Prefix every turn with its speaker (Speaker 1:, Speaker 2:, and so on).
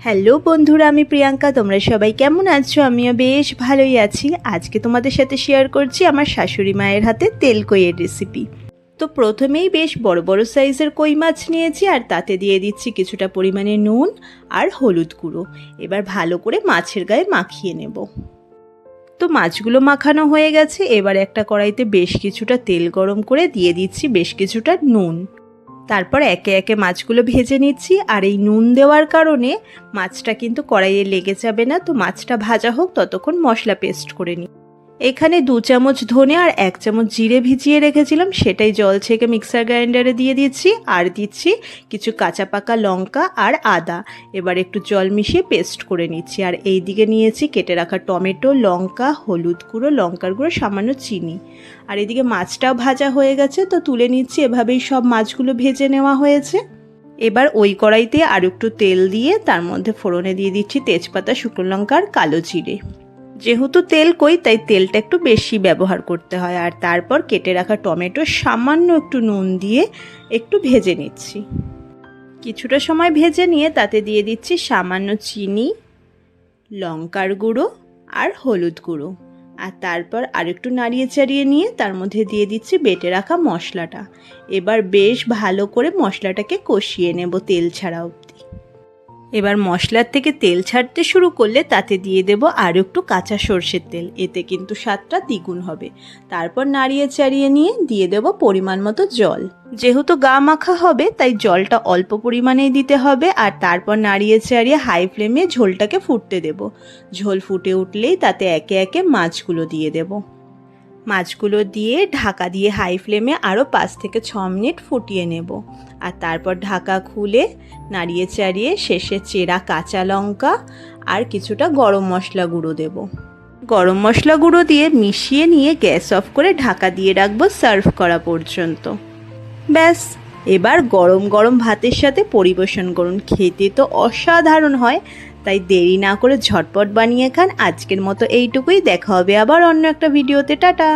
Speaker 1: Hello বন্ধুরা, আমি প্রিয়াঙ্কা। তোমরা সবাই কেমন আছো? আমিও বেশ ভালোই আছি। আজকে তোমাদের সাথে শেয়ার করছি আমার শাশুড়ি মায়ের হাতে তেল কইয়ের রেসিপি। তো প্রথমেই বেশ বড় বড় সাইজের কই মাছ নিয়েছি, আর তাতে দিয়ে দিচ্ছি কিছুটা পরিমাণে নুন আর হলুদ গুঁড়ো। এবার ভালো করে মাছের গায়ে মাখিয়ে নেব। তো মাছগুলো মাখানো হয়ে গেছে। এবার একটা কড়াইতে বেশ কিছুটা তেল গরম করে দিয়ে দিচ্ছি বেশ কিছুটা নুন। তারপর একে একে মাছগুলো ভেজে নিচ্ছি। আর এই নুন দেওয়ার কারণে মাছটা কিন্তু কড়াইয়ে লেগে যাবে না। তো মাছটা ভাজা হোক, ততক্ষণ মশলা পেস্ট করে নিই। এখানে 2 চামচ ধনে আর 1 চামচ জিরে ভিজিয়ে রেখেছিলাম, সেটাই জল ছেঁকে মিক্সার গ্রাইন্ডারে দিয়ে দিচ্ছি। আর দিচ্ছি কিছু কাঁচা পাকা লঙ্কা আর আদা। এবার একটু জল মিশিয়ে পেস্ট করে নিচ্ছি। আর এই দিকে নিয়েছি কেটে রাখা টমেটো, লঙ্কা, হলুদ গুঁড়ো, লঙ্কার গুঁড়ো, সামান্য চিনি। আর এদিকে মাছটাও ভাজা হয়ে গেছে, তো তুলে নিচ্ছি। এভাবেই সব মাছগুলো ভেজে নেওয়া হয়েছে। এবার ওই কড়াইতে আর একটু তেল দিয়ে তার মধ্যে ফোড়নে দিয়ে দিচ্ছি তেজপাতা, শুকনো লঙ্কা আর কালো জিরে। যেহেতু তেল কই, তাই তেলটা একটু বেশি ব্যবহার করতে হয়। আর তারপর কেটে রাখা টমেটো সামান্য একটু নুন দিয়ে একটু ভেজে নিচ্ছি। কিছুটা সময় ভেজে নিয়ে তাতে দিয়ে দিচ্ছি সামান্য চিনি, লঙ্কার গুঁড়ো আর হলুদ গুঁড়ো। আর তারপর আরেকটু নাড়িয়ে চাড়িয়ে নিয়ে তার মধ্যে দিয়ে দিচ্ছি বেটে রাখা মশলাটা। এবার বেশ ভালো করে মশলাটাকে কষিয়ে নেব তেল ছাড়া অবধি। এবার মশলার থেকে তেল ছাড়তে শুরু করলে তাতে দিয়ে দেব আর একটু কাঁচা সর্ষের তেল। এতে কিন্তু স্বাদটা দ্বিগুণ হবে। তারপর নাড়িয়ে চাড়িয়ে নিয়ে দিয়ে দেব পরিমাণ মতো জল। যেহেতু গা মাখা হবে, তাই জলটা অল্প পরিমাণেই দিতে হবে। আর তারপর নাড়িয়ে চাড়িয়ে হাই ফ্লেমে ঝোলটাকে ফুটতে দেব। ঝোল ফুটে উঠলেই তাতে একে একে মাছগুলো দিয়ে দেব। মাছগুলো দিয়ে ঢাকা দিয়ে হাই ফ্লেমে আরও 5 থেকে 6 মিনিট ফুটিয়ে নেব। আর তারপর ঢাকা খুলে নাড়িয়ে চাড়িয়ে শেষে চেরা কাঁচা লঙ্কা আর কিছুটা গরম মশলা গুঁড়ো দেব। গরম মশলা গুঁড়ো দিয়ে মিশিয়ে নিয়ে গ্যাস অফ করে ঢাকা দিয়ে রাখবো সার্ভ করা পর্যন্ত। ব্যাস, এবার গরম গরম ভাতের সাথে পরিবেশন করুন। খেতে তো অসাধারণ হয়। তাই দেরি না করে ঝটপট বানিয়ে খান। আজকের মতো এইটুকুই। দেখা হবে আবার অন্য একটা ভিডিওতে। টাটা।